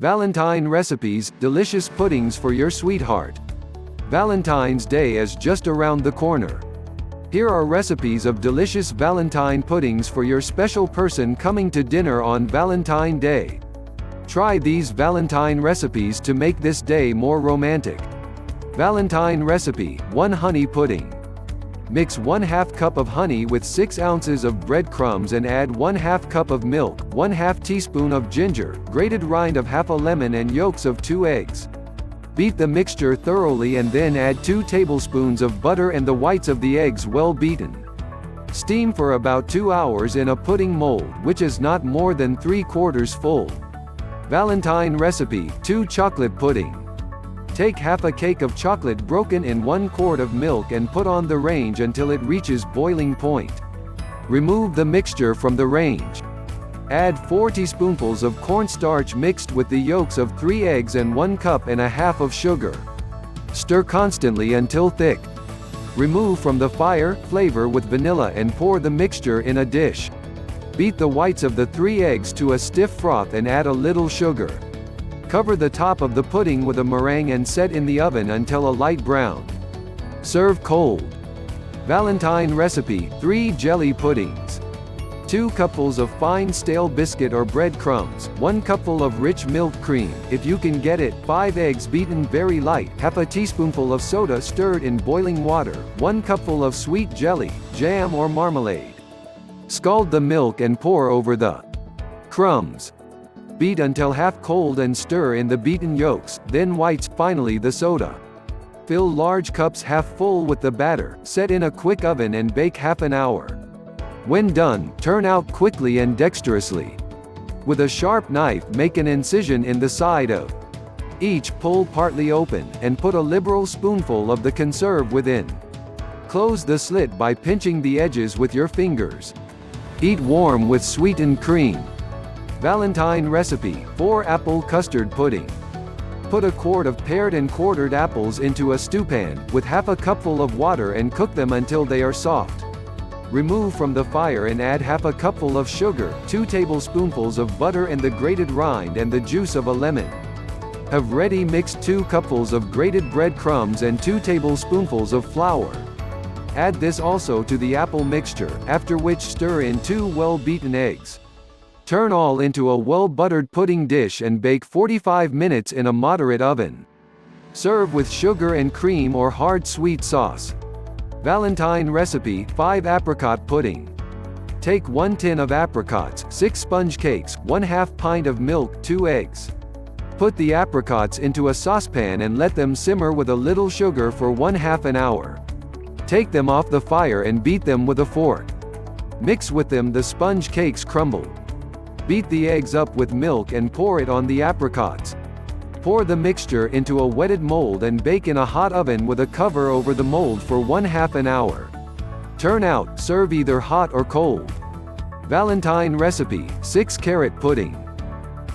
Valentine Recipes, delicious puddings for your sweetheart. Valentine's Day is just around the corner. Here are recipes of delicious Valentine puddings for your special person coming to dinner on Valentine Day. Try these Valentine recipes to make this day more romantic. Valentine recipe: 1 honey pudding. Mix 1/2 cup of honey with 6 ounces of breadcrumbs and add 1/2 cup of milk, 1/2 teaspoon of ginger, grated rind of half a lemon and yolks of 2 eggs. Beat the mixture thoroughly and then add 2 tablespoons of butter and the whites of the eggs well beaten. Steam for about 2 hours in a pudding mold which is not more than 3/4 full. Valentine recipe: 2 chocolate pudding. Take half a cake of chocolate broken in 1 quart of milk and put on the range until it reaches boiling point. Remove the mixture from the range. Add 4 teaspoonfuls of cornstarch mixed with the yolks of 3 eggs and 1 cup and a half of sugar. Stir constantly until thick. Remove from the fire, flavor with vanilla and pour the mixture in a dish. Beat the whites of the 3 eggs to a stiff froth and add a little sugar. Cover the top of the pudding with a meringue and set in the oven until a light brown. Serve cold. Valentine recipe: 3 jelly puddings. 2 cupfuls of fine stale biscuit or bread crumbs, 1 cupful of rich milk cream, if you can get it, 5 eggs beaten very light, half a teaspoonful of soda stirred in boiling water, 1 cupful of sweet jelly, jam or marmalade. Scald the milk and pour over the crumbs. Beat until half cold and stir in the beaten yolks, then whites, finally the soda. Fill large cups half full with the batter, set in a quick oven and bake half an hour. When done, turn out quickly and dexterously. With a sharp knife make an incision in the side of each, pull partly open, and put a liberal spoonful of the conserve within. Close the slit by pinching the edges with your fingers. Eat warm with sweetened cream. Valentine recipe: 4 apple custard pudding. Put a quart of pared and quartered apples into a stewpan, with half a cupful of water and cook them until they are soft. Remove from the fire and add half a cupful of sugar, 2 tablespoonfuls of butter and the grated rind and the juice of a lemon. Have ready mixed 2 cupfuls of grated breadcrumbs and 2 tablespoonfuls of flour. Add this also to the apple mixture, after which stir in 2 well-beaten eggs. Turn all into a well-buttered pudding dish and bake 45 minutes in a moderate oven. Serve with sugar and cream or hard sweet sauce. Valentine recipe: 5 apricot pudding. Take 1 tin of apricots, 6 sponge cakes, 1/2 pint of milk, 2 eggs. Put the apricots into a saucepan and let them simmer with a little sugar for 1/2 an hour. Take them off the fire and beat them with a fork. Mix with them the sponge cakes crumbled. Beat the eggs up with milk and pour it on the apricots. Pour the mixture into a wetted mold and bake in a hot oven with a cover over the mold for 1/2 an hour. Turn out, serve either hot or cold. Valentine recipe: 6 carrot pudding.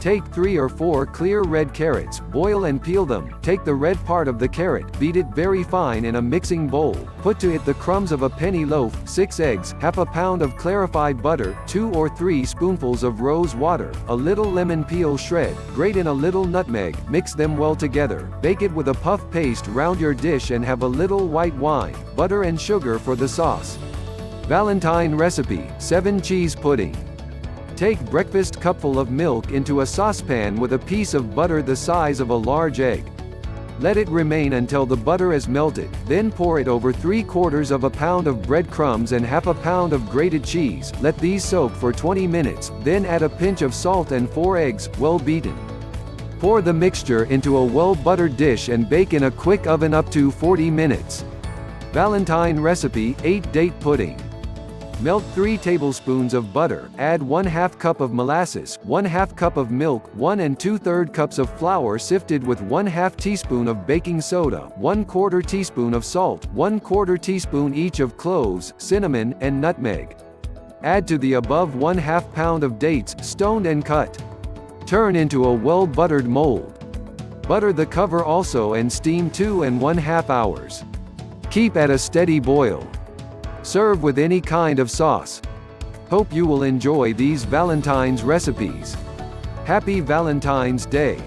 Take 3 or 4 clear red carrots, boil and peel them, take the red part of the carrot, beat it very fine in a mixing bowl, put to it the crumbs of a penny loaf, 6 eggs, half a pound of clarified butter, 2 or 3 spoonfuls of rose water, a little lemon peel shred, grate in a little nutmeg, mix them well together, bake it with a puff paste round your dish and have a little white wine, butter and sugar for the sauce. Valentine recipe: 7 cheese pudding. Take breakfast cupful of milk into a saucepan with a piece of butter the size of a large egg. Let it remain until the butter is melted, then pour it over 3/4 of a pound of breadcrumbs and half a pound of grated cheese, let these soak for 20 minutes, then add a pinch of salt and 4 eggs, well beaten. Pour the mixture into a well-buttered dish and bake in a quick oven up to 40 minutes. Valentine recipe: 8 date pudding. Melt 3 tablespoons of butter, add 1/2 cup of molasses, 1/2 cup of milk, 1 2/3 cups of flour sifted with 1/2 teaspoon of baking soda, 1/4 teaspoon of salt, 1/4 teaspoon each of cloves, cinnamon, and nutmeg. Add to the above 1/2 pound of dates, stoned and cut. Turn into a well-buttered mold. Butter the cover also and steam 2 1/2 hours. Keep at a steady boil. Serve with any kind of sauce. Hope you will enjoy these Valentine's recipes. Happy Valentine's Day!